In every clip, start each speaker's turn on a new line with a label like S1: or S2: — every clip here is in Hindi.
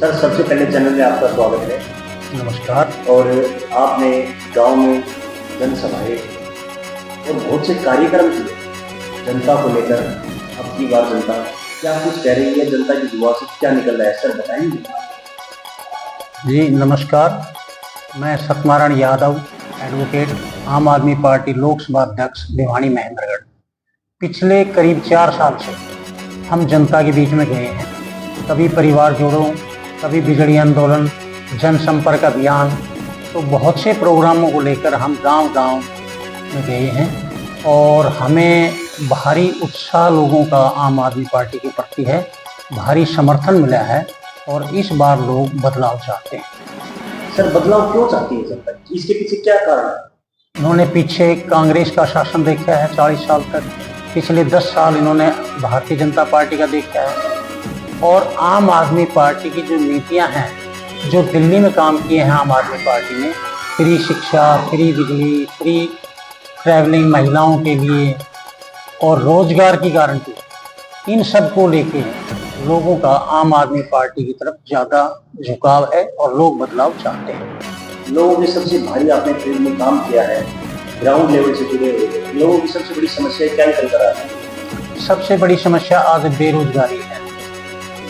S1: सर, सबसे पहले चैनल में आपका स्वागत है।
S2: नमस्कार।
S1: और आपने गांव में जनसभाएं और बहुत से कार्यक्रम किए जनता को लेकर। अब की बार जनता क्या कुछ कह रही है, जनता की दुआ से क्या निकल रहा है, सर बताएंगे?
S2: जी नमस्कार, मैं सत्यनारायण यादव, एडवोकेट, आम आदमी पार्टी लोकसभा अध्यक्ष भिवानी महेंद्रगढ़। पिछले करीब 4 साल से हम जनता के बीच में गए हैं। कभी परिवार जोड़ो, कभी बिजली आंदोलन, जनसंपर्क अभियान, तो बहुत से प्रोग्रामों को लेकर हम गांव-गांव में गए हैं और हमें भारी उत्साह लोगों का आम आदमी पार्टी के प्रति है, भारी समर्थन मिला है और इस बार लोग बदलाव चाहते हैं।
S1: सर, बदलाव क्यों चाहती है जनता? इसके पीछे क्या कारण है?
S2: इन्होंने पीछे कांग्रेस का शासन देखा है 40 साल तक, पिछले 10 साल इन्होंने भारतीय जनता पार्टी का देखा है और आम आदमी पार्टी की जो नीतियां हैं, जो दिल्ली में काम किए हैं आम आदमी पार्टी ने, फ्री शिक्षा, फ्री बिजली, फ्री ट्रैवलिंग महिलाओं के लिए और रोजगार की गारंटी, इन सब को लेके लोगों का आम आदमी पार्टी की तरफ ज़्यादा झुकाव है और लोग बदलाव चाहते हैं।
S1: लोगों की सबसे भारी आपने फील्ड में काम किया है, ग्राउंड लेवल से जुड़े हुए लोगों की सबसे बड़ी समस्या क्या निकल कर आती है?
S2: सबसे बड़ी समस्या आज बेरोजगारी है।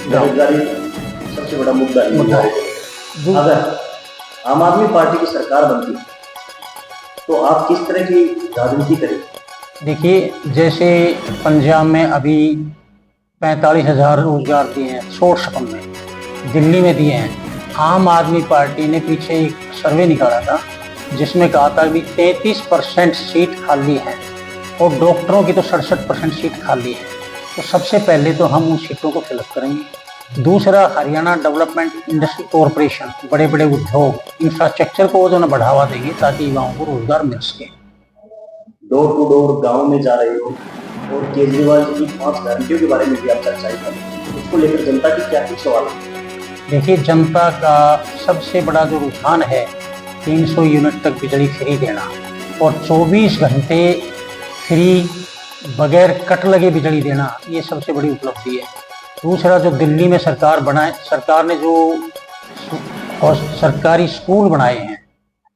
S1: बेरोजगारी सबसे बड़ा मुद्दा है। अगर आम आदमी पार्टी की सरकार बनती तो आप किस तरह की राजनीति करेंगे?
S2: देखिए, जैसे पंजाब में अभी 45,000 रोजगार दिए हैं सोर्स फंड में, दिल्ली में दिए हैं। आम आदमी पार्टी ने पीछे एक सर्वे निकाला था जिसमें कहा था कि 33% सीट खाली है और डॉक्टरों की तो 67% सीट खाली है। तो सबसे पहले तो हम उन सीटों को फिलअप करेंगे। दूसरा, हरियाणा डेवलपमेंट इंडस्ट्री कॉरपोरेशन, बड़े बड़े उद्योग, इंफ्रास्ट्रक्चर को जो ना बढ़ावा देंगे ताकि युवाओं को रोजगार मिल सके।
S1: डोर टू डोर गांव में जा रहे हो और केजरीवाल जी की 5 गारंटियों के बारे में भी आप चर्चा कर, उसको लेकर जनता की क्या कुछ सवाल है?
S2: देखिए, जनता का सबसे बड़ा जो रुझान है 300 यूनिट तक बिजली फ्री देना और 24 घंटे फ्री बगैर कट लगे बिजली देना, ये सबसे बड़ी उपलब्धि है। दूसरा, जो दिल्ली में सरकार बनाए, सरकार ने जो सरकारी स्कूल बनाए हैं,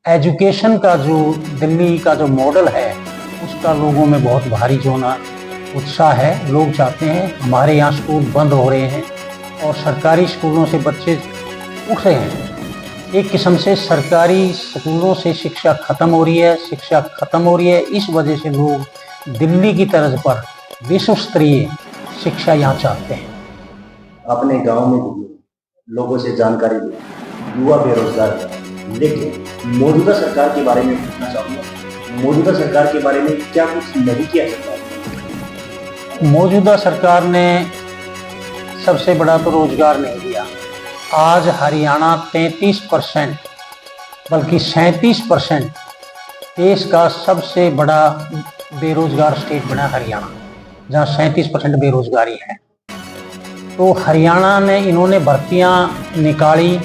S2: एजुकेशन का जो दिल्ली का जो मॉडल है, उसका लोगों में बहुत भारी जो ना उत्साह है। लोग चाहते हैं, हमारे यहाँ स्कूल बंद हो रहे हैं और सरकारी स्कूलों से बच्चे उठ रहे हैं। एक किस्म से सरकारी स्कूलों से शिक्षा खत्म हो रही है, इस वजह से लोग दिल्ली की तर्ज पर विश्व स्तरीय शिक्षा यहाँ चाहते हैं।
S1: अपने गांव में घूमे, लोगों से जानकारी ली, युवा बेरोजगार है, लेकिन मौजूदा सरकार के बारे में पूछना चाहूँगा, मौजूदा सरकार के बारे में क्या कुछ नहीं किया सरकार?
S2: मौजूदा सरकार ने सबसे बड़ा तो रोजगार नहीं दिया। आज हरियाणा 33% बल्कि 37% देश का सबसे बड़ा बेरोजगार स्टेट बना हरियाणा, जहाँ 37% बेरोजगारी है। तो हरियाणा ने इन्होंने भर्तियां निकाली,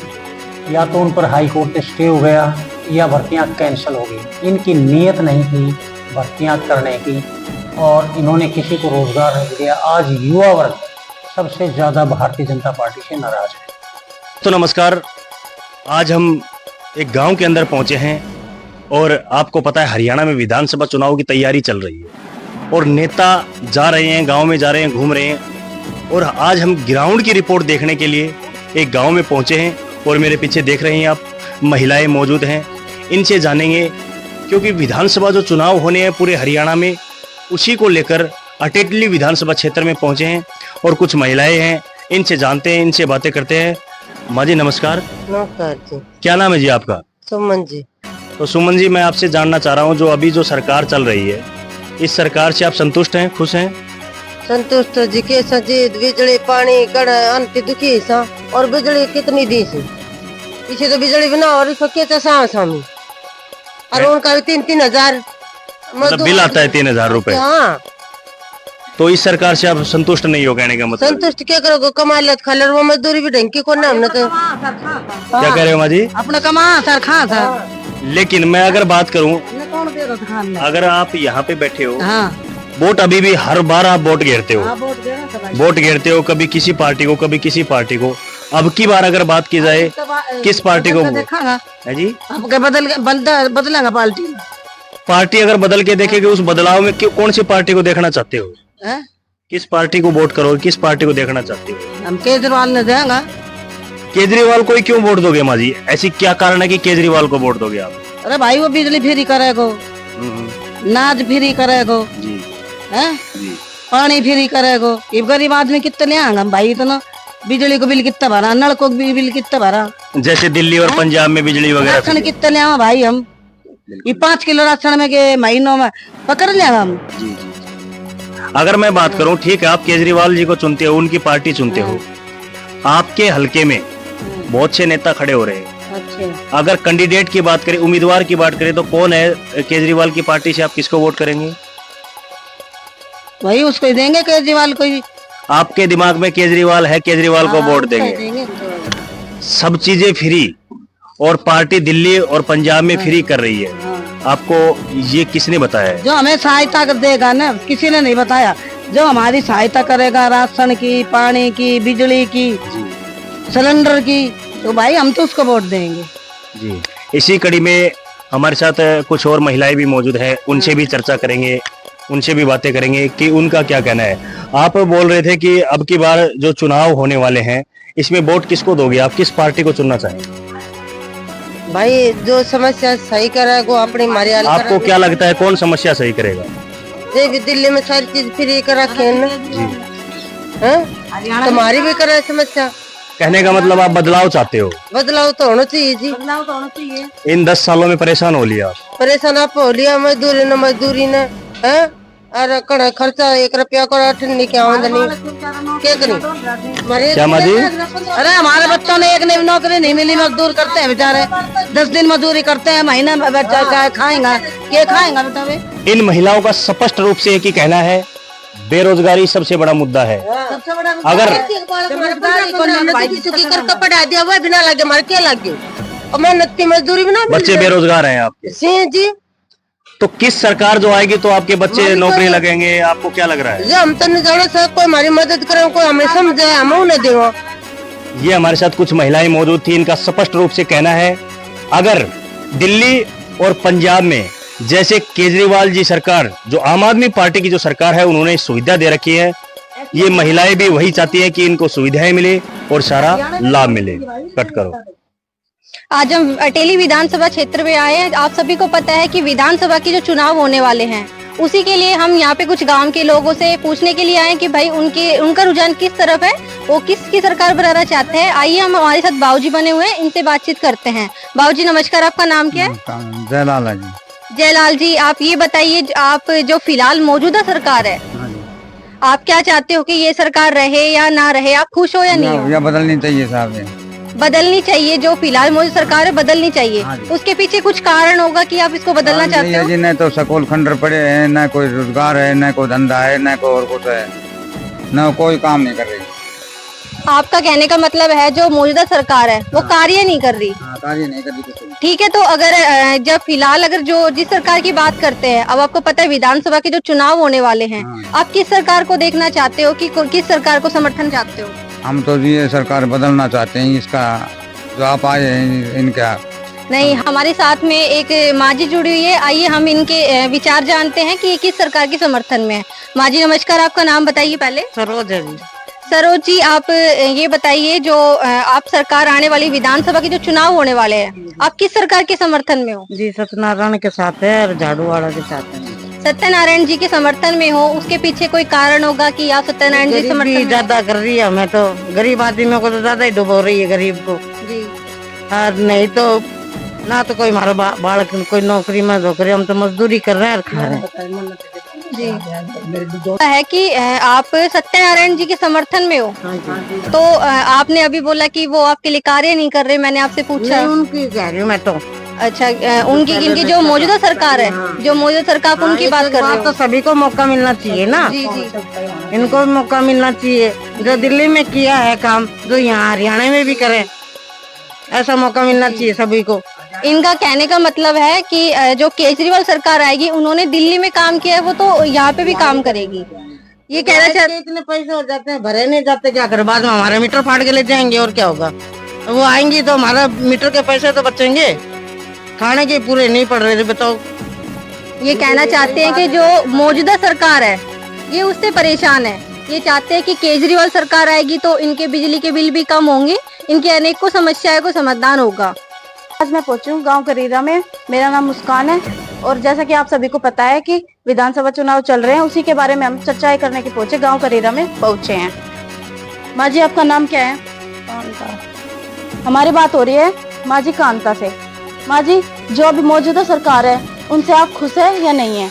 S2: या तो उन पर हाई कोर्ट से स्टे हो गया या भर्तियां कैंसिल हो गई। इनकी नीयत नहीं थी भर्तियां करने की और इन्होंने किसी को रोजगार नहीं दिया। आज युवा वर्ग सबसे ज़्यादा भारतीय जनता पार्टी से नाराज है।
S3: तो नमस्कार, आज हम एक गांव के अंदर पहुंचे हैं और आपको पता है हरियाणा में विधानसभा चुनाव की तैयारी चल रही है और नेता जा रहे हैं, गांव में जा रहे हैं, घूम रहे हैं और आज हम ग्राउंड की रिपोर्ट देखने के लिए एक गांव में पहुंचे हैं और मेरे पीछे देख रहे हैं आप, महिलाएं मौजूद हैं। इनसे जानेंगे, क्योंकि विधानसभा जो चुनाव होने हैं पूरे हरियाणा में, उसी को लेकर अटेटली विधानसभा क्षेत्र में पहुंचे हैं और कुछ महिलाएं हैं, इनसे जानते हैं, इनसे बातें करते हैं। माँ जी नमस्कार।
S4: नमस्कार जी।
S3: क्या नाम है जी आपका?
S4: सुमन जी।
S3: तो सुमन जी, मैं आपसे जानना चाह रहा हूँ, जो अभी जो सरकार चल रही है, इस सरकार से आप संतुष्ट हैं, खुश हैं?
S4: संतुष्ट जी के सजी बिजली पानी कड़ अंत दुखी सा और बिजली कितनी दी सी पीछे तो बिजली बना और फके सामी और उनका भी 3-3 हजार
S3: मतलब बिल आता है 3,000 रुपए।
S4: हाँ,
S3: तो इस सरकार से आप संतुष्ट नहीं हो, कहने का मतलब?
S4: संतुष्ट क्या करोगे, कमा लत खा वो मजदूरी भी ढंग की को ना हमने तो।
S3: क्या कह रहे हो माँ जी?
S4: अपना कमा सर खा सर।
S3: लेकिन मैं अगर बात करूं, अगर आप यहाँ पे बैठे हो, वोट अभी भी हर बार आप वोट घेरते हो, कभी किसी पार्टी को, कभी किसी पार्टी को, अब की बार अगर बात की जाए किस पार्टी को
S4: देखेगा
S3: है जी,
S4: आपके बदलेगा पार्टी
S3: पार्टी अगर बदल के देखेगी उस बदलाव में कौन सी पार्टी को देखना चाहते हो?
S4: हैं?
S3: किस पार्टी को वोट करोगे, किस पार्टी को देखना चाहते हो?
S4: हम केजरीवाल ने देंगे।
S3: केजरीवाल को ही क्यों वोट दोगे माँ जी? ऐसी क्या कारण है कि केजरीवाल को वोट दोगे आप?
S4: अरे भाई वो बिजली फ्री करेगो, नाज फ्री करेगो,
S3: जी
S4: हैं?
S3: जी।
S4: पानी फ्री करेगो। ये गरीब आदमी कितने ले आएंगे हम भाई? इतना बिजली को बिल कितना भरा, नल को बिल कितना भरा,
S3: जैसे दिल्ली और पंजाब में बिजली वगैरह
S4: राशन
S3: फ्री।
S4: कितने ले आवा भाई हम? ये 5 किलो राशन में के महीनों में पकड़ ले हम।
S3: जी जी। अगर मैं बात करूं, ठीक है आप केजरीवाल जी को चुनते हो, उनकी पार्टी चुनते हो, आपके हलके में बहुत से नेता खड़े हो रहे हैं।
S4: अच्छा,
S3: अगर कैंडिडेट की बात करें, उम्मीदवार की बात करें तो कौन है केजरीवाल की पार्टी से? आप किसको वोट करेंगे?
S4: वही उसको ही देंगे केजरीवाल को ही।
S3: आपके दिमाग में केजरीवाल है, केजरीवाल को वोट देंगे। सब चीजें फ्री और पार्टी दिल्ली और पंजाब में फ्री कर रही है, आपको ये किसने बताया है?
S4: जो हमें सहायता कर देगा ना, किसी ने नहीं बताया। जो हमारी सहायता करेगा राशन की, पानी की, बिजली की, सिलेंडर की, तो भाई हम तो उसको वोट देंगे।
S3: जी। इसी कड़ी में हमारे साथ कुछ और महिलाएं भी मौजूद हैं, उनसे भी चर्चा करेंगे, उनसे भी बातें करेंगे कि उनका क्या कहना है। आप बोल रहे थे कि अब की बार जो चुनाव होने वाले हैं इसमें वोट किसको दोगे? आप किस पार्टी को चुनना चाहेंगे?
S4: भाई जो समस्या सही करेगा वो अपनी हमारी हल
S3: आपको क्या लगता है कौन समस्या सही करेगा?
S4: करेगा। दिल्ली में सारी चीज फ्री कर रखे हैं ना, हैं? तुम्हारी भी करे समस्या।
S3: कहने का मतलब आप बदलाव चाहते हो?
S4: बदलाव तो होना चाहिए जी, बदलाव तो होना चाहिए।
S3: इन 10 सालों में परेशान हो लिया आप?
S4: परेशान आप हो लिया, मजदूरी ने, हैं? अरे कड़ा खर्चा 1 रुपया को अठन्नी क्या आमदनी क्या करी?
S3: क्या माजी?
S4: अरे हमारे बच्चों ने एक ने नौकरी नहीं मिली, मजदूर करते हैं बेचारे, 10 दिन मजदूरी करते हैं, महीना में बच्चा क्या खाएगा, क्या खाएगा बतावे?
S3: इन महिलाओं का स्पष्ट रूप से एक ही कहना है, बेरोजगारी सबसे बड़ा मुद्दा है।
S4: सबसे बड़ा
S3: अगर
S4: पढ़ा दिया हुआ बिना लगे मार क्या लगे, और मेहनत मजदूरी बिना
S3: बच्चे बेरोजगार हैं आपके,
S4: सिंह जी।
S3: तो किस सरकार जो आएगी तो आपके बच्चे नौकरी लगेंगे? आपको क्या लग रहा है?
S4: जो हम तो नहीं जाना सर, कोई हमारी मदद करे, कोई हमें समझे, हम उन्हें देवो।
S3: ये हमारे साथ कुछ महिलाएं मौजूद थी, इनका स्पष्ट रूप से कहना है, अगर दिल्ली और पंजाब में जैसे केजरीवाल जी सरकार, जो आम आदमी पार्टी की जो सरकार है, उन्होंने सुविधा दे रखी है, ये महिलाएं भी वही चाहती हैं कि इनको सुविधाएं मिले और सारा लाभ मिले। कट करो।
S5: आज हम अटेली विधानसभा क्षेत्र में आए हैं। आप सभी को पता है कि विधानसभा के जो चुनाव होने वाले हैं, उसी के लिए हम यहाँ पे कुछ गांव के लोगों से पूछने के लिए आए कि भाई उनका रुझान किस तरफ है, वो किसकी सरकार बनाना चाहते हैं। आइए हम हमारे साथ बाबूजी बने हुए हैं, इनसे बातचीत करते हैं। बाबूजी नमस्कार, आपका नाम क्या है?
S2: जयलाल है जी।
S5: जयलाल जी, आप ये बताइए, आप जो फिलहाल मौजूदा सरकार है, आप क्या चाहते हो कि ये सरकार रहे या ना रहे? आप खुश हो या नहीं हो?
S2: या बदलनी चाहिए साहब,
S5: बदलनी चाहिए। जो फिलहाल मौजूदा सरकार है बदलनी चाहिए, उसके पीछे कुछ कारण होगा कि आप इसको बदलना चाहते हो?
S2: जी, न तो स्कूल खंडर पड़े हैं, न कोई रोजगार है, न कोई धंधा है, न कोई और कुछ है, न कोई काम नहीं कर रही।
S5: आपका कहने का मतलब है जो मौजूदा सरकार है वो कार्य नहीं कर रही?
S2: कार्य नहीं कर रही।
S5: ठीक है, तो अगर जब फिलहाल अगर जो जिस सरकार की बात करते हैं, अब आपको पता है विधानसभा के जो चुनाव होने वाले हैं, आप किस सरकार को देखना चाहते हो कि किस सरकार को समर्थन चाहते हो?
S2: हम तो ये सरकार बदलना चाहते हैं, इसका जो आप आए हैं इनका।
S5: नहीं, हमारे साथ में एक माजी जुड़ी हुई है, आइए हम इनके विचार जानते हैं कि ये किस सरकार के समर्थन में है। माजी नमस्कार, आपका नाम बताइए पहले।
S4: सरोज है जी।
S5: सरोज जी, आप ये बताइए, जो आप सरकार आने वाली विधानसभा के जो चुनाव होने वाले हैं, आप किस सरकार के समर्थन में हो?
S4: जी सत्यनारायण के साथ है और झाड़ू वाला के साथ है।
S5: सत्यनारायण जी के समर्थन में हो, उसके पीछे कोई कारण होगा कि आप सत्यनारायण जी समर्थन में?
S4: ज्यादा कर रही है, हमें तो गरीब आदमी को तो ज्यादा ही डुबो रही है, गरीब को
S5: जी।
S4: और नहीं तो ना तो कोई हमारा बालक कोई नौकरी में नौकरी, हम तो मजदूरी कर रहे हैं और खा रहे हैं
S5: जी। है कि आप सत्यनारायण जी के समर्थन में हो, तो आपने अभी बोला कि वो आपके लिए कार्य नहीं कर रहे, मैंने आपसे पूछा।
S4: उनकी कह रही हूँ मैं तो।
S5: अच्छा, उनकी इनकी जो मौजूदा सरकार है, जो मौजूदा सरकार आप उनकी बात कर रहे हो?
S4: तो सभी को मौका मिलना चाहिए ना।
S5: जी जी।
S4: इनको भी मौका मिलना चाहिए, जो दिल्ली में किया है काम, जो यहाँ हरियाणा में भी करे, ऐसा मौका मिलना चाहिए सभी को।
S5: इनका कहने का मतलब है कि जो केजरीवाल सरकार आएगी, उन्होंने दिल्ली में काम किया है, वो तो यहाँ पे भी काम करेगी। ये कहना चाहते
S4: इतने पैसे हो जाते हैं, भरे नहीं जाते, क्या करें, बाद में हमारे मीटर फाड़ के ले जाएंगे और क्या होगा। वो आएंगी तो हमारा मीटर के पैसे तो बचेंगे, खाने के पूरे नहीं पड़ रहे थे, बताओ।
S5: ये कहना चाहते हैं कि जो मौजूदा सरकार है ये उससे परेशान है। ये चाहते हैं कि केजरीवाल सरकार आएगी तो इनके बिजली के बिल भी कम होंगे, इनकी अनेकों समस्याओं को समाधान होगा।
S6: आज मैं पहुंची हूँ गांव करीरा में। मेरा नाम मुस्कान है और जैसा कि आप सभी को पता है कि विधानसभा चुनाव चल रहे हैं, उसी के बारे में हम चर्चाएं करने के पहुंचे गांव करीरा में पहुंचे हैं। माँ जी, आपका नाम क्या है? कांता। हमारी बात हो रही है माँ जी कांता से। माँ जी, जो अभी मौजूदा सरकार है उनसे आप खुश है या नहीं है?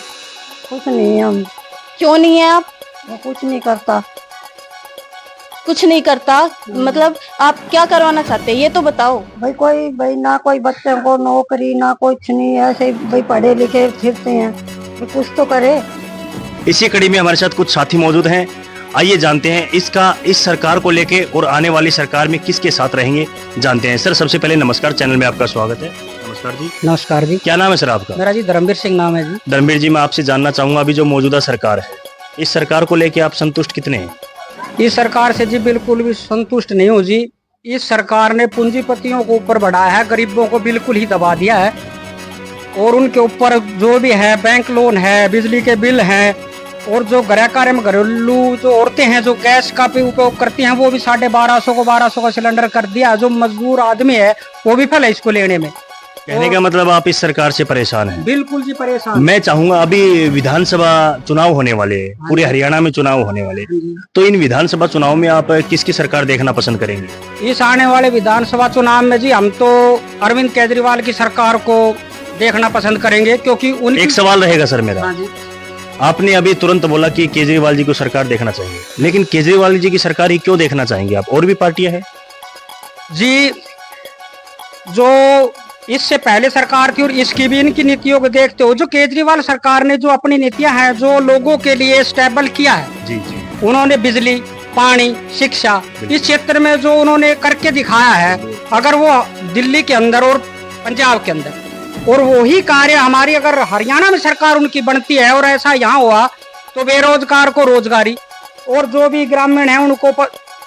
S4: कुछ नहीं है हम।
S6: क्यों नहीं है आप?
S4: वो कुछ नहीं करता।
S6: कुछ नहीं करता मतलब आप क्या करवाना चाहते हैं ये तो बताओ।
S4: भाई ना कोई बच्चों को नौकरी ना कुछ नहीं, ऐसे भाई पढ़े लिखे फिरते हैं, भाई कुछ तो करे।
S3: इसी कड़ी में हमारे साथ कुछ साथी मौजूद हैं। आइए जानते हैं इस सरकार को लेके और आने वाली सरकार में किसके साथ रहेंगे, जानते हैं। सर, सबसे पहले नमस्कार, चैनल में आपका स्वागत है। नमस्कार जी।
S2: नमस्कार जी।
S3: क्या नाम है सर आपका?
S2: मेरा जी धर्मवीर सिंह नाम है जी।
S3: धर्मवीर जी, मैं आपसे जानना चाहूंगा, अभी जो मौजूदा सरकार है, इस सरकार को लेके आप संतुष्ट कितने हैं?
S2: इस सरकार से जी बिल्कुल भी संतुष्ट नहीं हो जी। इस सरकार ने पूंजीपतियों को ऊपर बढ़ाया है, गरीबों को बिल्कुल ही दबा दिया है और उनके ऊपर जो भी है बैंक लोन है, बिजली के बिल हैं और जो कार्य में घरेलू जो औरतें हैं जो गैस का भी उपयोग करती हैं वो भी 1250 का सिलेंडर कर दिया। जो मजदूर आदमी है वो भी फल है इसको लेने में।
S3: कहने का मतलब आप इस सरकार से परेशान हैं?
S2: बिल्कुल जी परेशान।
S3: मैं चाहूंगा, अभी विधानसभा चुनाव होने वाले हैं, पूरे हरियाणा में चुनाव होने वाले हैं, तो इन विधानसभा चुनाव में आप किसकी सरकार देखना पसंद करेंगे?
S2: इस आने वाले विधानसभा चुनाव में जी हम तो अरविंद केजरीवाल की सरकार को देखना पसंद करेंगे, क्योंकि उनकी...
S3: एक सवाल रहेगा सर मेरा।
S2: हाँ जी।
S3: आपने अभी तुरंत बोला कि केजरीवाल जी को सरकार देखना चाहिए, लेकिन केजरीवाल जी की सरकार ही क्यों देखना चाहेंगे आप? और भी पार्टियां हैं
S2: जी। जो इससे पहले सरकार थी और इसकी भी इनकी नीतियों को देखते हो, जो केजरीवाल सरकार ने जो अपनी नीतियां हैं जो लोगों के लिए स्टेबल किया है
S3: जी जी,
S2: उन्होंने बिजली, पानी, शिक्षा, इस क्षेत्र में जो उन्होंने करके दिखाया है, अगर वो दिल्ली के अंदर और पंजाब के अंदर और वही कार्य हमारी अगर हरियाणा में सरकार उनकी बनती है और ऐसा यहाँ हुआ तो बेरोजगार को रोजगारी और जो भी ग्रामीण है उनको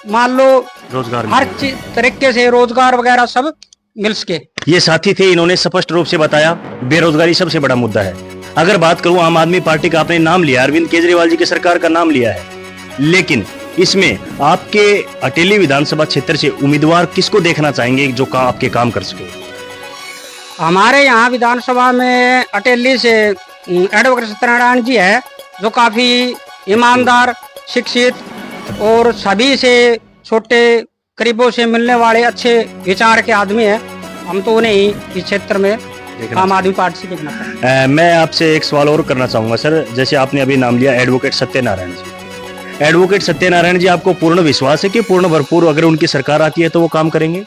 S2: मान लो
S3: रोजगार,
S2: हर तरीके से रोजगार वगैरह सब मिल सके।
S3: ये साथी थे, इन्होंने स्पष्ट रूप से बताया बेरोजगारी सबसे बड़ा मुद्दा है। अगर बात करूं आम आदमी पार्टी का, आपने नाम लिया, अरविंद केजरीवाल जी की सरकार का नाम लिया है, लेकिन इसमें आपके अटेली विधानसभा क्षेत्र से उम्मीदवार किसको देखना चाहेंगे जो आपके काम कर सके?
S2: हमारे यहाँ विधानसभा में अटेली से एडवोकेट सत्यनारायण जी है जो काफी ईमानदार, शिक्षित और सभी से छोटे गरीबों से मिलने वाले अच्छे विचार के आदमी हैं। हम तो उन्हें ही इस क्षेत्र में आम आदमी पार्टी से देखना चाहते।
S3: मैं आपसे एक सवाल और करना चाहूंगा सर, जैसे आपने अभी नाम लिया एडवोकेट सत्यनारायण जी। एडवोकेट सत्यनारायण जी, आपको पूर्ण विश्वास है कि पूर्ण भरपूर अगर उनकी सरकार आती है तो वो काम करेंगे?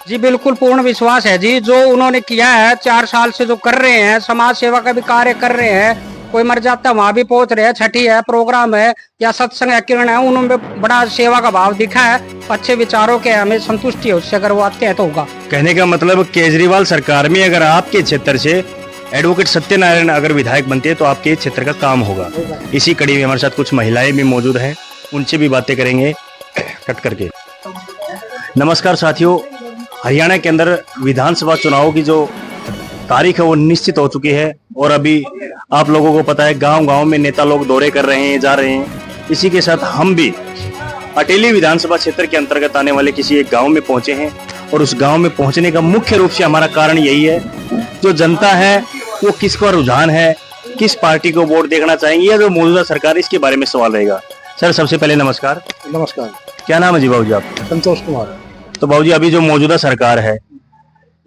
S2: जी बिल्कुल पूर्ण विश्वास है जी। जो उन्होंने किया है 4 साल से जो कर रहे हैं, समाज सेवा का भी कार्य कर रहे हैं, कोई मर जाता है वहां भी पहुंच रहे हैं, छठी है, प्रोग्राम है या सत्संग है, किरण है, उन्होंने बड़ा सेवा का भाव दिखा है, अच्छे विचारों के हमें संतुष्टि है उससे, अगर वो आते हैं तो होगा।
S3: कहने का मतलब केजरीवाल सरकार में अगर आपके क्षेत्र से एडवोकेट सत्यनारायण अगर विधायक बनते हैं तो आपके क्षेत्र का काम होगा। इसी कड़ी में हमारे साथ कुछ महिलाएं भी मौजूद हैं, उनसे भी बातें करेंगे कट करके। नमस्कार साथियों, हरियाणा के अंदर विधानसभा चुनाव की जो तारीख है वो निश्चित हो चुकी है और अभी आप लोगों को पता है गांव गांव में नेता लोग दौरे कर रहे हैं, जा रहे हैं। इसी के साथ हम भी अटेली विधानसभा क्षेत्र के अंतर्गत आने वाले किसी एक गांव में पहुंचे हैं और उस गांव में पहुंचने का मुख्य रूप से हमारा कारण यही है, जो जनता है वो किसका रुझान है, किस पार्टी को वोट देखना चाहेंगे या जो मौजूदा सरकार, इसके बारे में सवाल रहेगा। सर, सबसे पहले नमस्कार।
S1: नमस्कार।
S3: क्या नाम है जी बाबू जी आप?
S1: संतोष कुमार।
S3: तो बाबू जी, अभी जो मौजूदा सरकार है,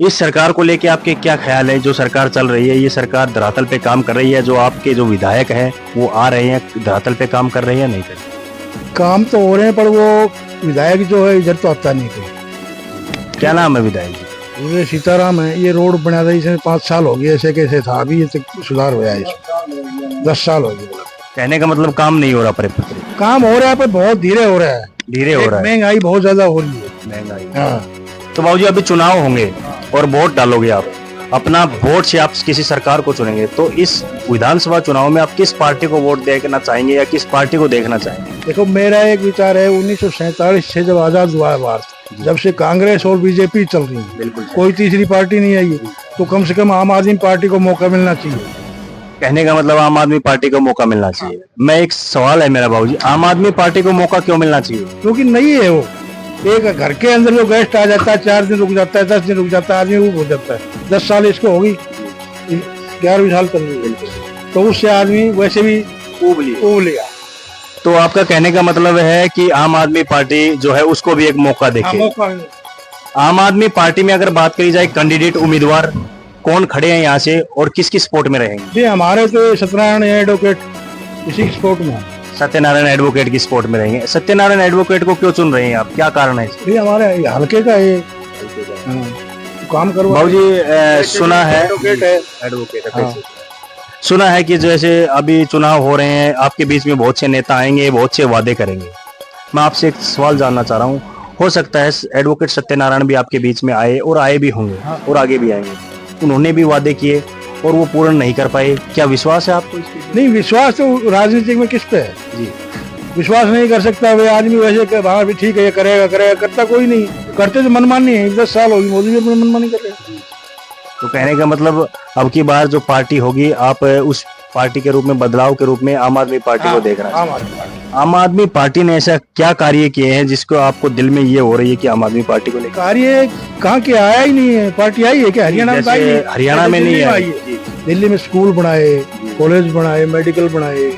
S3: इस सरकार को लेके आपके क्या ख्याल है? जो सरकार चल रही है, ये सरकार धरातल पे काम कर रही है? जो आपके जो विधायक हैं वो आ रहे हैं, धरातल पे काम कर रहे हैं या नहीं कर रहे?
S7: काम तो हो रहे हैं पर वो विधायक जो है इधर तो आता नहीं कोई।
S3: क्या नाम है विधायक जी?
S7: ये सीताराम है। ये रोड बना रही इसमें 5 साल हो गए, ऐसे कैसे था, अभी ये सुधार हुआ है इसमें 10 साल हो गए।
S3: कहने का मतलब काम नहीं हो रहा परिपत्र?
S7: काम हो रहा है पर बहुत धीरे हो रहा है,
S3: धीरे हो रहा है,
S7: महंगाई बहुत ज्यादा हो रही है।
S3: महंगाई।
S7: हाँ।
S3: तो बाबू जी, अभी चुनाव होंगे और वोट डालोगे आप, अपना वोट से आप किसी सरकार को चुनेंगे, तो इस विधानसभा चुनाव में आप किस पार्टी को वोट देना चाहेंगे या किस पार्टी को देखना चाहेंगे?
S7: देखो, मेरा एक विचार है, 1947 से जब आजाद हुआ है भारत, जब से कांग्रेस और बीजेपी चल रही है,
S3: बिल्कुल
S7: कोई तीसरी पार्टी नहीं आई है, तो कम से कम आम आदमी पार्टी को मौका मिलना चाहिए।
S3: कहने का मतलब आम आदमी पार्टी को मौका मिलना चाहिए। मैं एक सवाल है मेरा बाबूजी, आम आदमी पार्टी को मौका क्यों मिलना चाहिए?
S7: क्योंकि नहीं है वो, एक घर के अंदर जो गेस्ट आ जाता है, 4 दिन रुक जाता है, 10 दिन रुक जाता है, आदमी ऊब हो जाता है। 10 साल इसको होगी, 11वीं साल चल रही है, तो उससे आदमी वैसे भी ऊब लिया।
S3: तो आपका कहने का मतलब है कि आम आदमी पार्टी जो है उसको भी एक मौका देखे।
S7: मौका
S3: आम आदमी पार्टी में अगर बात करी जाए, कैंडिडेट उम्मीदवार कौन खड़े हैं यहाँ से और किसकी सपोर्ट में रहेंगे?
S7: जी, हमारे तो सत्यनारायण एडवोकेट इसी सपोर्ट में है।
S3: सत्यनारायण एडवोकेट की सपोर्ट में रहेंगे। सत्यनारायण एडवोकेट को क्यों चुन रहे हैं आप, क्या कारण है?
S7: ये हमारे हल्के का है, काम करो
S3: बाबूजी, सुना है
S7: एडवोकेट है।
S3: सुना है कि जैसे अभी चुनाव हो रहे हैं, आपके बीच में बहुत से नेता आएंगे, बहुत से वादे करेंगे। मैं आपसे एक सवाल जानना चाह रहा हूँ, हो सकता है एडवोकेट सत्यनारायण भी आपके बीच में आए और आए भी होंगे और आगे भी आएंगे, उन्होंने भी वादे किए और वो पूर्ण नहीं कर पाए, क्या विश्वास है आपको इसके?
S7: नहीं, विश्वास तो राजनीति में किस पे है
S3: जी,
S7: विश्वास नहीं कर सकता वे आदमी, वैसे बाहर भी ठीक है, ये करेगा, करता कोई नहीं, करते तो मनमानी है। 10 साल होगी, मोदी भी अपनी मनमानी कर रहे हैं।
S3: तो कहने का मतलब अब की बार जो पार्टी होगी, आप उस पार्टी के रूप में, बदलाव के रूप में आम आदमी पार्टी को देख रहे हैं। आम आदमी पार्टी ने ऐसा क्या कार्य किए हैं जिसको आपको दिल में ये हो रही है कि आम आदमी पार्टी को लेकर?
S7: कार्य कहाँ के आया ही नहीं है, पार्टी आई है क्या? हरियाणा में आई है,
S3: हरियाणा में नहीं आई।
S7: दिल्ली में स्कूल बनाए, कॉलेज बनाए, मेडिकल बनाए,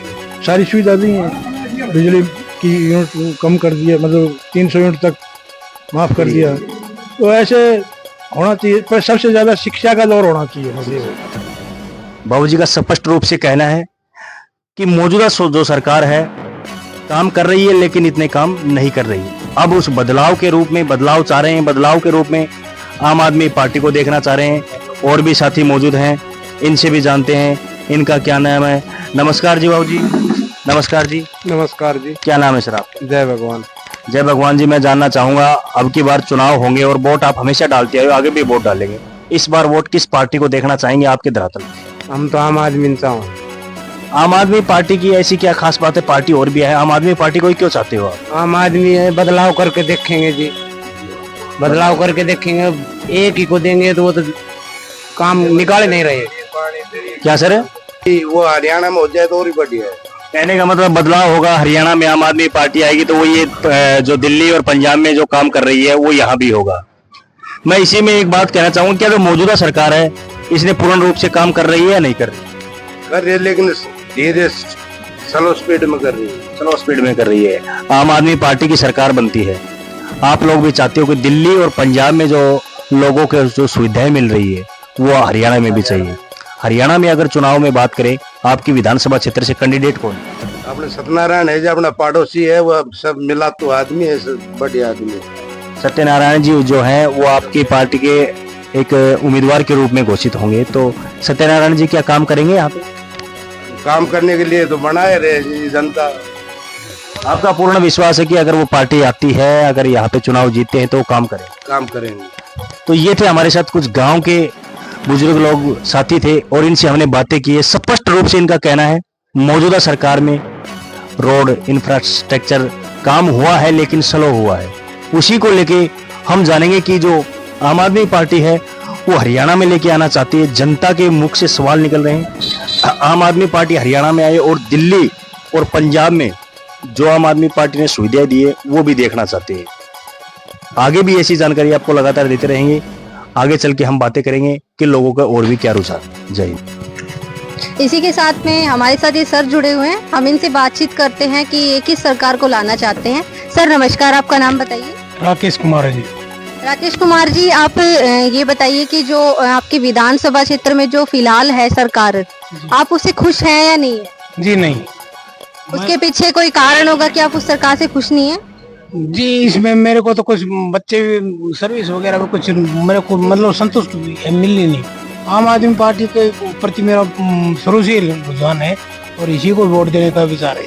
S7: सारी सुविधा दी है। बिजली की यूनिट कम कर दिया, मतलब 300 यूनिट तक माफ कर दिया। तो ऐसे होना चाहिए, पर सबसे ज्यादा शिक्षा का दौर होना चाहिए। मुझे
S3: बाबूजी का स्पष्ट रूप से कहना है कि मौजूदा जो सरकार है काम कर रही है, लेकिन इतने काम नहीं कर रही है। अब उस बदलाव के रूप में बदलाव चाह रहे हैं, बदलाव के रूप में आम आदमी पार्टी को देखना चाह रहे हैं। और भी साथी मौजूद हैं, इनसे भी जानते हैं इनका क्या नाम है। नमस्कार जी बाबूजी। नमस्कार जी।
S7: नमस्कार जी।
S3: क्या नाम है सर आपका?
S7: जय भगवान।
S3: जय भगवान जी। मैं जानना चाहूंगा, अब की बार चुनाव होंगे और वोट आप हमेशा डालते आए हो, आगे भी वोट डालेंगे, इस बार वोट किस पार्टी को देखना चाहेंगे आपके धरातल में?
S7: हम तो आम आदमी इंसान।
S3: आम आदमी पार्टी की ऐसी क्या खास बात है? पार्टी और भी है, आम आदमी पार्टी को ही क्यों चाहते हो आप?
S8: आम आदमी है, बदलाव करके देखेंगे जी, बदलाव करके देखेंगे। एक ही को देंगे तो वो तो काम निकाल नहीं रहे।
S3: क्या सर?
S7: वो हरियाणा में हो जाए तो और ही बढ़िया है।
S3: कहने का मतलब बदलाव होगा, हरियाणा में आम आदमी पार्टी आएगी तो वो ये जो दिल्ली और पंजाब में जो काम कर रही है वो यहाँ भी होगा। मैं इसी में एक बात कहना चाहूंगा, क्या जो मौजूदा सरकार है इसने पूर्ण रूप से काम कर रही है या नहीं कर रही?
S7: कर रही है, लेकिन धीरे स्लो स्पीड में कर रही है।
S3: स्लो स्पीड में कर रही है। आम आदमी पार्टी की सरकार बनती है, आप लोग भी चाहते हो कि दिल्ली और पंजाब में जो लोगों को जो सुविधाएं मिल रही है वो हरियाणा में भी चाहिए। हरियाणा में अगर चुनाव में बात करें, आपकी विधानसभा क्षेत्र से कैंडिडेट कौन है?
S7: अपने सत्यनारायण है जो अपना पड़ोसी है, वो सब मिला तो आदमी है, बढ़िया आदमी है।
S3: सत्यनारायण जी जो हैं वो आपकी पार्टी के एक उम्मीदवार के रूप में घोषित होंगे, तो सत्यनारायण जी क्या काम करेंगे यहाँ पे?
S7: काम करने के लिए तो बनाए रहे जनता।
S3: आपका पूर्ण विश्वास है कि अगर वो पार्टी आती है, अगर यहाँ पे चुनाव जीतते हैं तो वो काम
S7: करेंगे।
S3: तो ये थे हमारे साथ कुछ गांव के बुजुर्ग लोग साथी थे और इनसे हमने बातें की है। स्पष्ट रूप से इनका कहना है मौजूदा सरकार में रोड इंफ्रास्ट्रक्चर काम हुआ है, लेकिन स्लो हुआ है। उसी को लेके हम जानेंगे कि जो आम आदमी पार्टी है वो हरियाणा में लेके आना चाहती है। जनता के मुख से सवाल निकल रहे हैं, आम आदमी पार्टी हरियाणा में आए और दिल्ली और पंजाब में जो आम आदमी पार्टी ने सुविधाएं दी है वो भी देखना चाहते हैं। आगे भी ऐसी जानकारी आपको लगातार देते रहेंगे। आगे चल के हम बातें करेंगे कि लोगों का और भी क्या रुझान। जय हिंद।
S5: इसी के साथ में हमारे साथ ये सर जुड़े हुए हैं, हम इनसे बातचीत करते हैं कि ये किस सरकार को लाना चाहते हैं। सर नमस्कार, आपका नाम बताइए।
S7: राकेश कुमार है जी।
S5: राकेश कुमार जी, आप ये बताइए कि जो आपके विधानसभा क्षेत्र में जो फिलहाल है सरकार, आप उससे खुश हैं या नहीं है?
S8: जी नहीं।
S5: उसके पीछे कोई कारण होगा कि आप उस सरकार से खुश नहीं है?
S8: जी इसमें मेरे को तो कुछ बच्चे सर्विस वगैरह में कुछ मेरे को मतलब संतुष्ट मिली नहीं। आम आदमी पार्टी के प्रति मेरा शुरू से रुझान है और इसी को वोट देने का विचार है।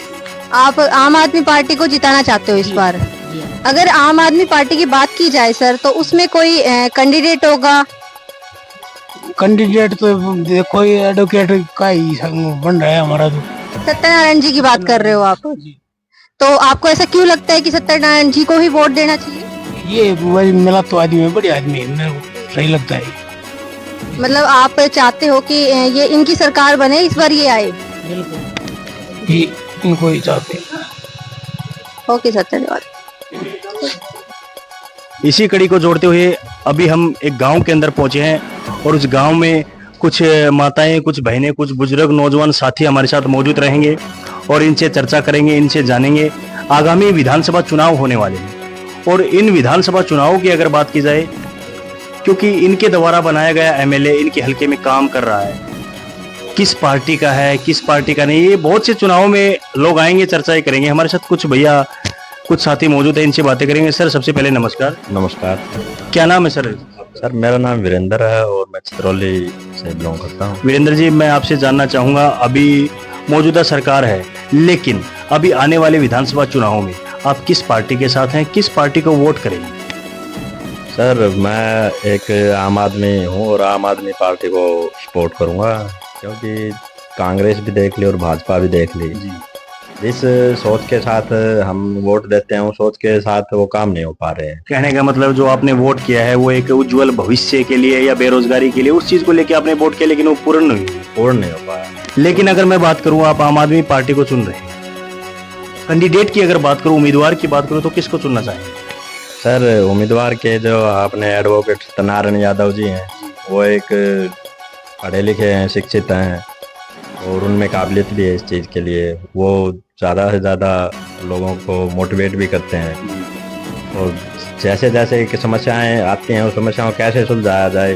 S5: आप आम आदमी पार्टी को जिताना चाहते हो इस बार? अगर आम आदमी पार्टी की बात की जाए सर, तो उसमें कोई कैंडिडेट होगा?
S8: कैंडिडेट तो देखो ये एडवोकेट का ही बन रहा है हमारा तो।
S5: सत्यनारायण जी की बात कर रहे हो आप, तो आपको ऐसा क्यों लगता है कि सत्यनारायण जी को ही वोट देना चाहिए?
S8: ये वही मिला तो आदमी है, बढ़िया आदमी है, मेरे को सही लगता है।
S5: मतलब आप चाहते हो कि ये इनकी सरकार बने, इस बार ये आए?
S8: बिल्कुल, ये इनको ही चाहते हैं।
S5: ओके सर, धन्यवाद।
S3: इसी कड़ी को जोड़ते हुए अभी हम एक गांव के अंदर पहुंचे हैं और उस गांव में कुछ माताएं, कुछ बहनें, कुछ बुजुर्ग नौजवान साथी हमारे साथ मौजूद रहेंगे और इनसे चर्चा करेंगे, इनसे जानेंगे। आगामी विधानसभा चुनाव होने वाले हैं और इन विधानसभा चुनावों की अगर बात की जाए, क्योंकि इनके द्वारा बनाया गया एमएलए इनके हलके में काम कर रहा है, किस पार्टी का है किस पार्टी का नहीं, ये बहुत से चुनावों में लोग आएंगे, चर्चाएं करेंगे। हमारे साथ कुछ भैया, कुछ साथी मौजूद है, इनसे बातें करेंगे। सर सबसे पहले नमस्कार।
S9: नमस्कार
S3: क्या नाम है सर?
S9: सर, मेरा नाम वीरेंद्र है और मैं चित्रौली से बिलोंग करता हूँ।
S3: वीरेंद्र जी, मैं आपसे जानना चाहूंगा, अभी मौजूदा सरकार है लेकिन अभी आने वाले विधानसभा चुनावों में आप किस पार्टी के साथ हैं, किस पार्टी को वोट करेंगे?
S9: सर, मैं एक आम आदमी हूँ और आम आदमी पार्टी को सपोर्ट करूँगा, क्योंकि कांग्रेस भी देख ली और भाजपा भी देख ली। जिस सोच के साथ हम वोट देते हैं उस सोच के साथ वो काम नहीं हो पा रहे हैं।
S3: कहने का मतलब जो आपने वोट किया है वो एक उज्जवल भविष्य के लिए या बेरोजगारी के लिए, उस चीज को लेके आपने वोट किया लेकिन वो पूर्ण नहीं हो पाया। लेकिन अगर मैं बात करूं, आप आम आदमी पार्टी को चुन रहे हैं, कैंडिडेट की अगर बात करूं, उम्मीदवार की बात करूं, तो किसको चुनना चाहेंगे?
S9: सर, उम्मीदवार के जो आपने एडवोकेट सत्यनारायण यादव जी हैं, वो एक पढ़े लिखे हैं, शिक्षित हैं और उनमें काबिलियत भी है इस चीज़ के लिए। वो ज़्यादा से ज़्यादा लोगों को मोटिवेट भी करते हैं और जैसे जैसे कि समस्याएं आती हैं उस समस्याओं को कैसे सुलझाया जाए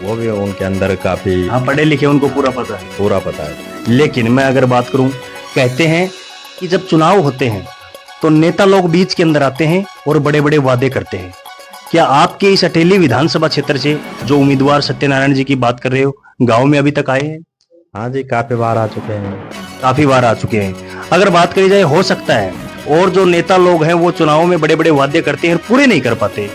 S9: वो भी उनके अंदर काफ़ी।
S3: हाँ, पढ़े लिखे, उनको पूरा पता है। लेकिन मैं अगर बात करूं, कहते हैं कि जब चुनाव होते हैं तो नेता लोग बीच के अंदर आते हैं और बड़े बड़े वादे करते हैं। क्या आपके इस अटेली विधानसभा क्षेत्र से जो उम्मीदवार सत्यनारायण जी की बात कर रहे हो, गाँव में अभी तक आए हैं?
S9: हाँ जी, काफ़ी बार आ चुके हैं।
S3: काफी बार आ चुके हैं। अगर बात करी जाए, हो सकता है और जो नेता लोग हैं वो चुनाव में बड़े बड़े वादे करते हैं, पूरे नहीं कर पाते।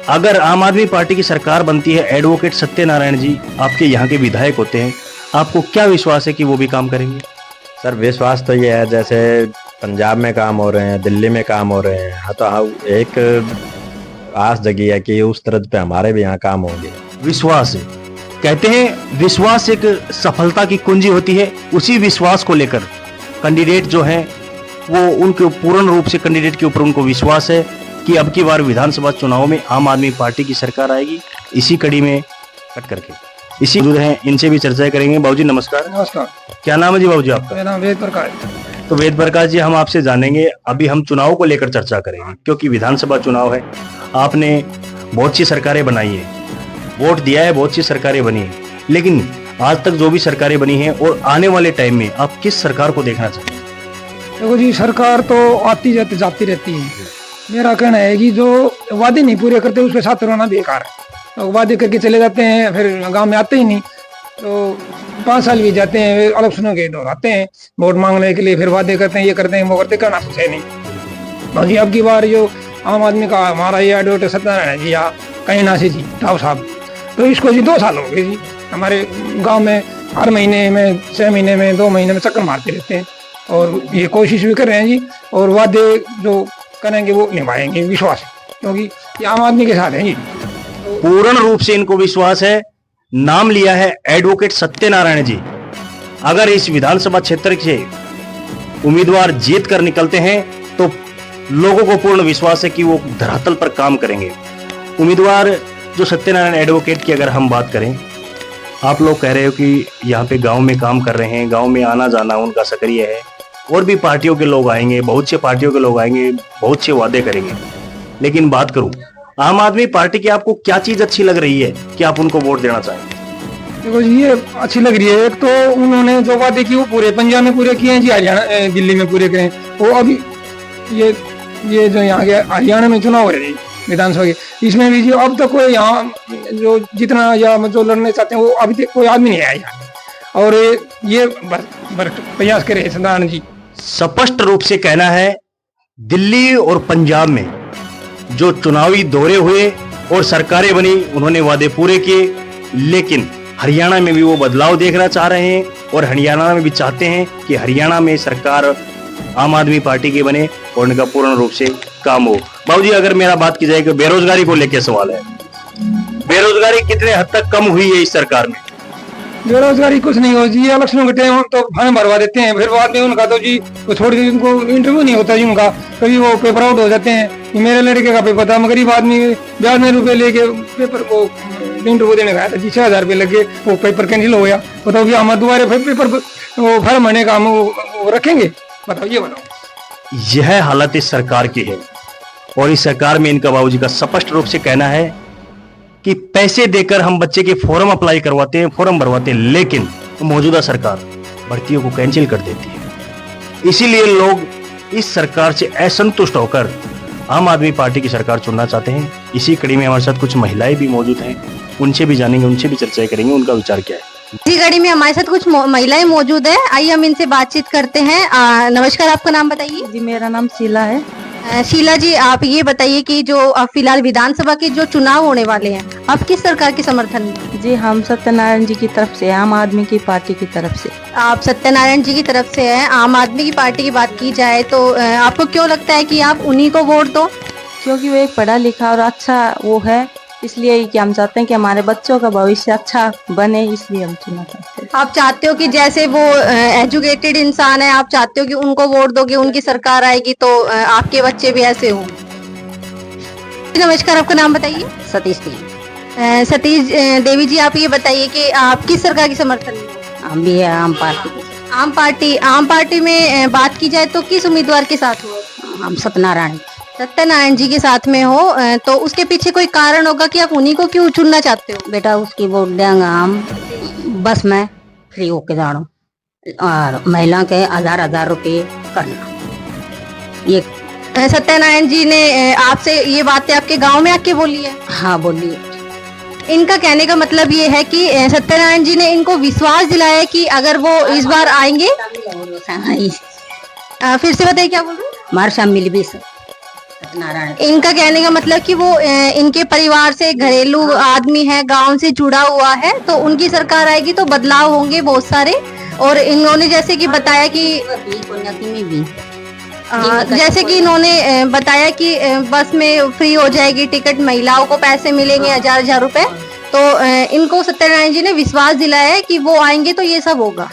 S3: अगर आम आदमी पार्टी की सरकार बनती है, एडवोकेट सत्यनारायण जी आपके यहाँ के विधायक होते हैं, आपको क्या विश्वास है कि वो भी काम करेंगे?
S9: सर, विश्वास तो ये है, जैसे पंजाब में काम हो रहे हैं, दिल्ली में काम हो रहे हैं, तो एक आस जगी है कि उस तरह पे हमारे भी यहाँ काम होंगे।
S3: विश्वास है, कहते हैं विश्वास एक सफलता की कुंजी होती है। उसी विश्वास को लेकर कैंडिडेट जो हैं वो उनके पूर्ण रूप से कैंडिडेट के ऊपर उनको विश्वास है कि अब की बार विधानसभा चुनाव में आम आदमी पार्टी की सरकार आएगी। इसी कड़ी में कट करके इसी मौजूद हैं, इनसे भी चर्चा करेंगे। बाबूजी नमस्कार।
S8: नमस्कार।
S3: क्या नाम है जी बाबूजी आपका?
S8: मेरा नाम वेद प्रकाश।
S3: तो वेद प्रकाश जी, हम आपसे जानेंगे, अभी हम चुनाव को लेकर चर्चा करेंगे क्योंकि विधानसभा चुनाव है। आपने बहुत सी सरकारें बनाई है, वोट दिया है, बहुत सी सरकारें बनी है, लेकिन आज तक जो भी सरकारें बनी हैं और आने वाले टाइम में आप किस सरकार को देखना चाहते हैं?
S8: देखो जी, सरकार तो आती जाती रहती है। मेरा कहना है कि जो वादे नहीं पूरे करते उसके साथ रहना बेकार है। तो वादे करके चले जाते हैं, फिर गांव में आते ही नहीं, तो 5 साल भी जाते हैं, इलेक्शनों के दौर आते हैं वोट मांगने के लिए, फिर वादे करते हैं, ये करते हैं वो करते, करना कुछ है नहीं। बाकी अब की बार जो आम आदमी का हमारा ये एडवोकेट सत्यनारायण जी या कहीं नासी जी राव साहब, तो इसको जी 2 साल हो गए जी हमारे गांव में हर महीने में, 6 महीने में, 2 महीने में चक्कर मारते रहते हैं और ये कोशिश भी कर रहे हैं जी, और वादे जो करेंगे वो निभाएंगे, विश्वास है, क्योंकि ये आम आदमी के साथ है जी।
S3: पूर्ण रूप से इनको विश्वास है। नाम लिया है एडवोकेट सत्यनारायण जी। अगर इस विधानसभा क्षेत्र से उम्मीदवार जीत कर निकलते हैं तो लोगों को पूर्ण विश्वास है कि वो धरातल पर काम करेंगे। उम्मीदवार जो सत्यनारायण एडवोकेट की अगर हम बात करें, आप लोग कह रहे हो कि यहाँ पे गांव में काम कर रहे हैं, गांव में आना जाना उनका सक्रिय है, और भी पार्टियों के लोग आएंगे, बहुत से पार्टियों के लोग आएंगे, बहुत से वादे करेंगे। लेकिन बात करूं आम आदमी पार्टी की, आपको क्या चीज अच्छी लग रही है कि आप उनको वोट देना चाहेंगे?
S8: देखो जी, ये अच्छी लग रही है। एक तो उन्होंने जो वादे किए वो पूरे पंजाब में पूरे किए हैं जी, हरियाणा दिल्ली में पूरे करें। वो अभी ये जो यहाँ के हरियाणा में चुनाव हो रहे हैं विधानसभा के, इसमें भी जी अब तक कोई यहाँ जो जितना या जो लड़ने चाहते हैं वो अभी तक कोई आदमी नहीं आया यहाँ, और ये प्रयास करे सत्यनारायण जी।
S3: स्पष्ट रूप से कहना है, दिल्ली और पंजाब में जो चुनावी दौरे हुए और सरकारें बनी, उन्होंने वादे पूरे किए, लेकिन हरियाणा में भी वो बदलाव देखना चाह रहे हैं और हरियाणा में भी चाहते हैं कि हरियाणा में सरकार आम आदमी पार्टी की बने और उनका पूर्ण रूप से काम हो। बाबूजी, अगर मेरा बात की जाए कि बेरोजगारी को लेकर सवाल है, बेरोजगारी कितने हद तक कम हुई है इस सरकार में?
S8: बेरोजगारी कुछ नहीं हो जी, इलेक्शनों के टाइम तो फॉर्म भरवा देते हैं, फिर बाद में उनका तो जी वो थोड़ी देर उनको इंटरव्यू नहीं होता जी उनका, कभी वो पेपर आउट हो जाते हैं। मेरे लड़के का पेपर था, गरीब आदमी ब्याज में रुपए लेके पेपर को इंटरव्यू देने गया था जी, 6,000 रुपये लगे, वो पेपर कैंसिल हो गया। बताओ कि हम दोबारा फिर पेपर वो फॉर्म भरने का हम वो रखेंगे? बताओ, ये बताओ।
S3: यह हालत इस सरकार की है और इस सरकार में इनका बाबूजी का स्पष्ट रूप से कहना है कि पैसे देकर हम बच्चे के फॉर्म अप्लाई करवाते हैं, फॉर्म भरवाते हैं, लेकिन मौजूदा सरकार भर्तियों को कैंसिल कर देती है। इसीलिए लोग इस सरकार से असंतुष्ट होकर आम आदमी पार्टी की सरकार चुनना चाहते हैं। इसी कड़ी में हमारे साथ कुछ महिलाएं भी मौजूद हैं, उनसे भी जानेंगे, उनसे भी चर्चाएं करेंगे, उनका विचार क्या है।
S5: इसी कड़ी में हमारे साथ कुछ महिलाएं मौजूद है, आइए हम इनसे बातचीत करते हैं। नमस्कार, आपका नाम बताइए।
S6: जी, मेरा नाम शीला है।
S5: शीला जी, आप ये बताइए कि जो अब फिलहाल विधानसभा के जो चुनाव होने वाले हैं, आप किस सरकार के समर्थन में?
S6: जी, हम सत्यनारायण जी की तरफ से, आम आदमी की पार्टी की तरफ से।
S5: आप सत्यनारायण जी की तरफ से हैं। आम आदमी की पार्टी की बात की जाए तो आपको क्यों लगता है कि आप उन्हीं को वोट दो?
S6: क्योंकि वो एक पढ़ा लिखा और अच्छा वो है, इसलिए कि हम चाहते हैं कि हमारे बच्चों का भविष्य अच्छा बने, इसलिए हम चुना चाहते हैं।
S5: आप चाहते हो कि जैसे वो एजुकेटेड इंसान है, आप चाहते हो कि उनको वोट दोगे, उनकी सरकार आएगी तो आपके बच्चे भी ऐसे हों। नमस्कार, आपका नाम बताइए।
S4: सतीश जी।
S5: सतीश देवी जी, आप ये बताइए कि आप किस सरकार के समर्थन में हो?
S4: हम भी है आम पार्टी।
S5: आम पार्टी में बात की जाए तो किस उम्मीदवार के साथ हो?
S4: हम
S5: सत्यनारायण जी के साथ में हो, तो उसके पीछे कोई कारण होगा कि आप उन्हीं को क्यों चुनना चाहते हो?
S4: बेटा उसकी वोट देंगे हम, बस में फ्री होके जानो और महिला के 1,000 रुपये करना। ये
S5: सत्यनारायण जी ने आपसे ये बातें आपके गांव में आके बोली है?
S4: हाँ, बोलिए।
S5: इनका कहने का मतलब ये है कि सत्यनारायण जी ने इनको विश्वास दिलाया कि अगर वो इस बार आएंगे। फिर से बताइए, क्या बोल रहे हैं?
S4: हमारे साथ मिल भी सत्यनारायण।
S5: इनका कहने का मतलब कि वो इनके परिवार से घरेलू आदमी है, गांव से जुड़ा हुआ है, तो उनकी सरकार आएगी तो बदलाव होंगे बहुत सारे। और इन्होंने जैसे कि बताया कि जैसे कि इन्होंने बताया कि बस में फ्री हो जाएगी टिकट, महिलाओं को पैसे मिलेंगे 1,000 रुपए, तो इनको सत्यनारायण जी ने विश्वास दिलाया है कि वो आएंगे तो ये सब होगा।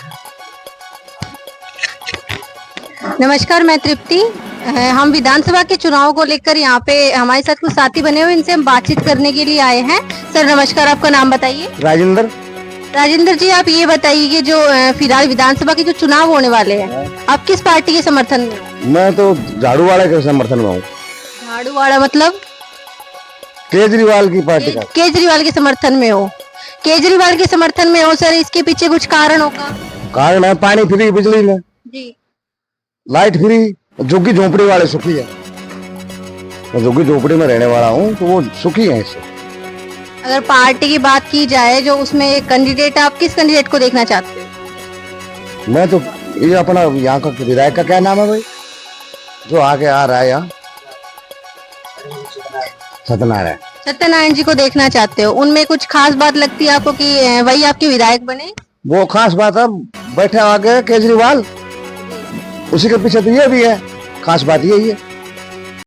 S5: नमस्कार, मैं तृप्ति। हम विधानसभा के चुनाव को लेकर यहाँ पे हमारे साथ कुछ साथी बने हुए, इनसे हम बातचीत करने के लिए आए हैं। सर नमस्कार, आपका नाम बताइए। राजेंद्र जी, आप ये बताइए कि जो फिलहाल विधानसभा के जो चुनाव होने वाले हैं, आप किस पार्टी के समर्थन में हो?
S1: मैं तो झाड़ू वाले के समर्थन में हूँ।
S5: झाड़ू वाला मतलब?
S1: केजरीवाल की पार्टी का।
S5: केजरीवाल के समर्थन में हो? केजरीवाल के समर्थन में हो सर, इसके पीछे कुछ कारण होगा?
S1: कारण है पानी फ्री, बिजली में
S5: जी,
S1: लाइट फ्री, झुग्गी झोपड़ी वाले सुखी है। मैं झुग्गी झोपड़ी में रहने वाला हूँ तो वो सुखी है इससे।
S5: अगर पार्टी की बात की जाए जो उसमें कैंडिडेट, आप किस कैंडिडेट को देखना चाहते हो?
S1: मैं तो ये अपना यहाँ का विधायक का क्या नाम है भाई जो आगे आ रहा है यहाँ,
S5: सत्यनारायण जी को देखना चाहते हो। उनमें कुछ खास बात लगती है आपको कि वही आपके विधायक बने?
S1: वो खास बात है, बैठे आगे केजरीवाल, उसी के पीछे तो ये भी है, खास बात यही है।